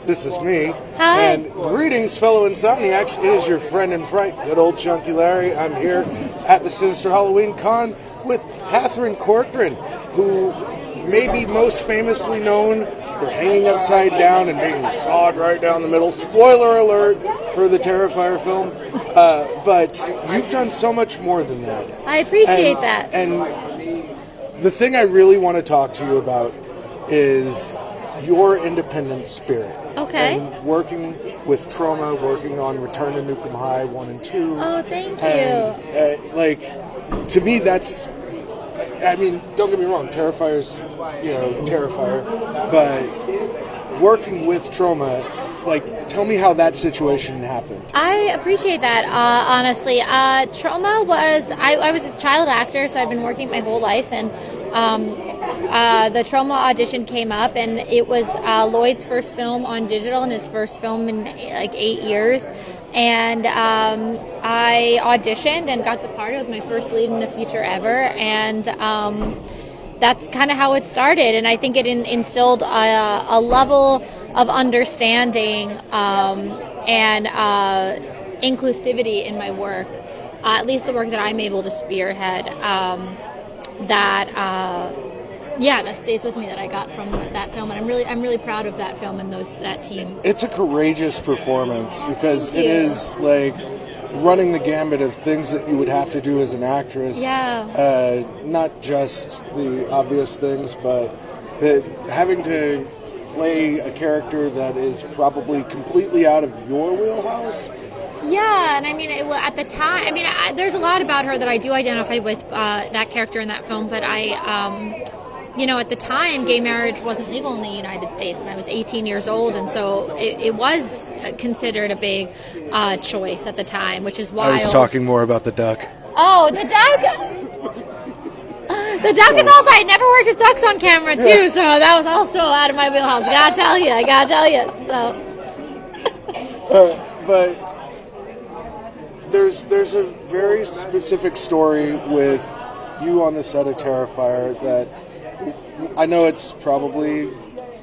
This is me. Hi. And greetings, fellow Insomniacs. It is your friend in fright, good old Chunky Larry. I'm here at the Sinister Halloween Con with Catherine Corcoran, who may be most famously known for hanging upside down and being sawed right down the middle. Spoiler alert for the Terrifier film. But you've done so much more than that. I appreciate that. And the thing I really want to talk to you about is your independent spirit. Okay. And working with Trauma, working on Return to Nukem High 1 and 2. Oh, thank you. To me, that's... I mean, don't get me wrong, Terrifier's, Terrifier. But working with Trauma, tell me how that situation happened. I appreciate that, honestly. Trauma was... I was a child actor, so I've been working my whole life, and the Trauma audition came up, and it was Lloyd's first film on digital and his first film in 8 years. And I auditioned and got the part. It was my first lead in a feature ever, and that's kind of how it started. And I think it instilled a level of understanding and inclusivity in my work, at least the work that I'm able to spearhead. That stays with me, that I got from that film, and I'm really proud of that film and that team. It's a courageous performance because it is running the gambit of things that you would have to do as an actress. Yeah. Not just the obvious things, but having to play a character that is probably completely out of your wheelhouse. Yeah, and I mean, at the time, there's a lot about her that I do identify with, that character in that film, but at the time, gay marriage wasn't legal in the United States, and I was 18 years old, and so it was considered a big choice at the time, which is wild. I was talking more about the duck. Oh, the duck! The duck is also, I never worked with ducks on camera, too, so that was also out of my wheelhouse. I gotta tell you. So. But there's a very specific story with you on the set of Terrifier that I know it's probably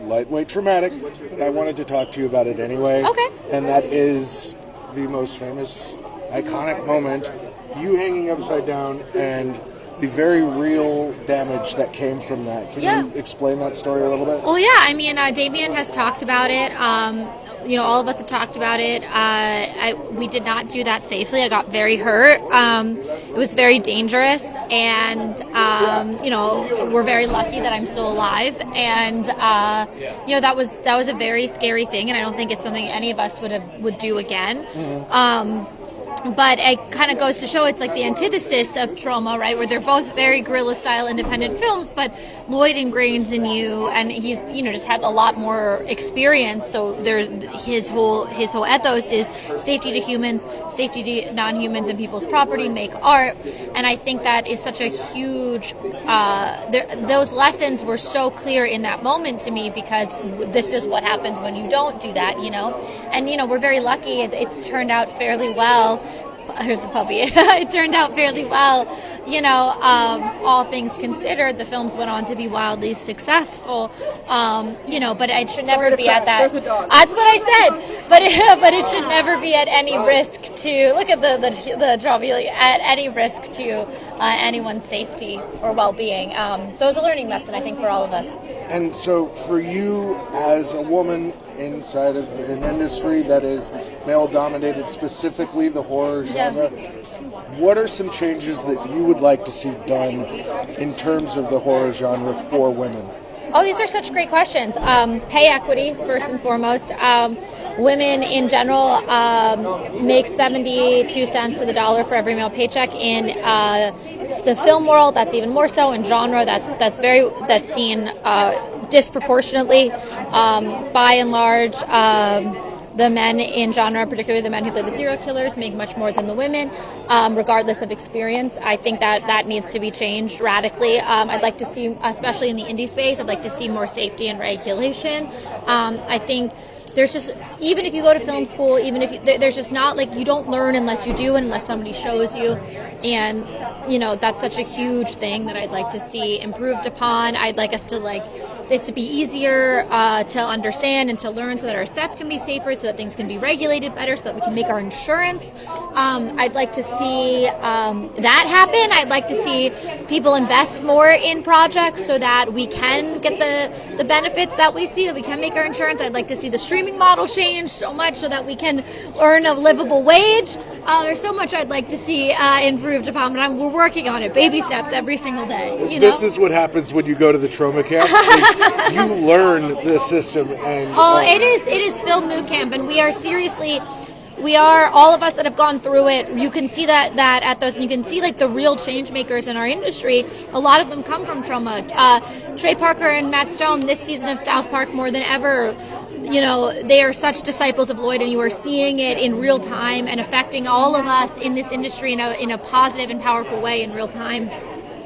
lightweight traumatic, but I wanted to talk to you about it anyway. Okay. And that is the most famous, iconic moment, you hanging upside down and the very real damage that came from that. Can you explain that story a little bit? Well, yeah. Damien has talked about it. All of us have talked about it. We did not do that safely. I got very hurt. It was very dangerous, and we're very lucky that I'm still alive. And that was a very scary thing, and I don't think it's something any of us would do again. Mm-hmm. But it kind of goes to show it's like the antithesis of Trauma, right? Where they're both very guerrilla-style independent films, but Lloyd ingrains in you, and he's just had a lot more experience. So his whole ethos is safety to humans, safety to non-humans and people's property, make art, and I think that is such a huge. Those lessons were so clear in that moment to me, because this is what happens when you don't do that, And we're very lucky. It's turned out fairly well. There's a puppy. It turned out fairly well. All things considered, the films went on to be wildly successful. But it should never be at that. That's what I said. But it should never be at any risk to look at the trophy, at any risk to anyone's safety or well-being. So it was a learning lesson, I think, for all of us. And so, for you as a woman inside of an industry that is male-dominated, specifically the horror genre, what are some changes that you would like to see done in terms of the horror genre for women? Oh, these are such great questions. Pay equity, first and foremost. Women in general make 72 cents to the dollar for every male paycheck. In the film world, that's even more so. In genre, that's seen disproportionately. By and large, the men in genre, particularly the men who play the serial killers, make much more than the women, regardless of experience. I think that needs to be changed radically. I'd like to see, especially in the indie space, I'd like to see more safety and regulation. I think there's just, even if you go to film school, there's just not, you don't learn unless you do and unless somebody shows you. And, that's such a huge thing that I'd like to see improved upon. I'd like us to, it to be easier to understand and to learn, so that our sets can be safer, so that things can be regulated better, so that we can make our insurance. I'd like to see that happen. I'd like to see people invest more in projects so that we can get the benefits that we see, that we can make our insurance. I'd like to see the streaming model change so much so that we can earn a livable wage. There's so much I'd like to see improved upon, but we're working on it, baby steps every single day. This is what happens when you go to the trauma camp. You learn the system. And it is film mood camp, and we are all of us that have gone through it. You can see that at those, and you can see like the real change makers in our industry. A lot of them come from trauma. Trey Parker and Matt Stone this season of South Park, more than ever, they are such disciples of Lloyd, and you are seeing it in real time and affecting all of us in this industry in a positive and powerful way in real time.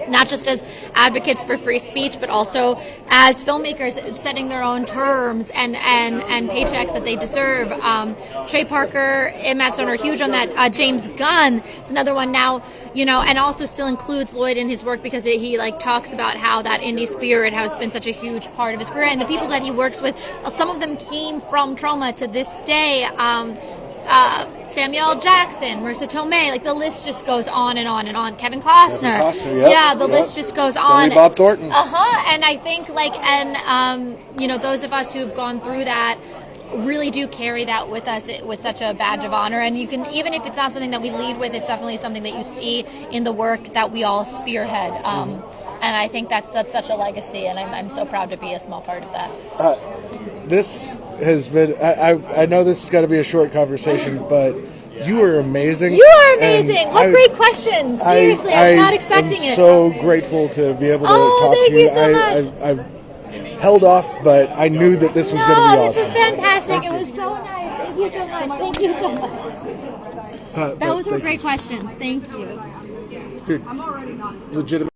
Not just as advocates for free speech, but also as filmmakers setting their own terms and paychecks that they deserve. Trey Parker and Matt Stone are huge on that. James Gunn is another one now, and also still includes Lloyd in his work because he talks about how that indie spirit has been such a huge part of his career, and the people that he works with, some of them came from trauma to this day. Samuel Jackson, Marissa Tomei, the list just goes on and on and on. Kevin Costner, the list just goes on. Billy Bob Thornton. And I think those of us who have gone through that really do carry that with us with such a badge of honor. And you can, even if it's not something that we lead with, it's definitely something that you see in the work that we all spearhead. And I think that's such a legacy, and I'm so proud to be a small part of that. This has been, I know this is going to be a short conversation, but you are amazing. You are amazing. What great questions. Seriously, I was not expecting it. I'm so grateful to be able to talk to you. Thank you so much. I've held off, but I knew that this was going to be awesome. This was fantastic. It was so nice. Thank you so much. Thank you so much. Those were great questions. Thank you. Dude, legitimate.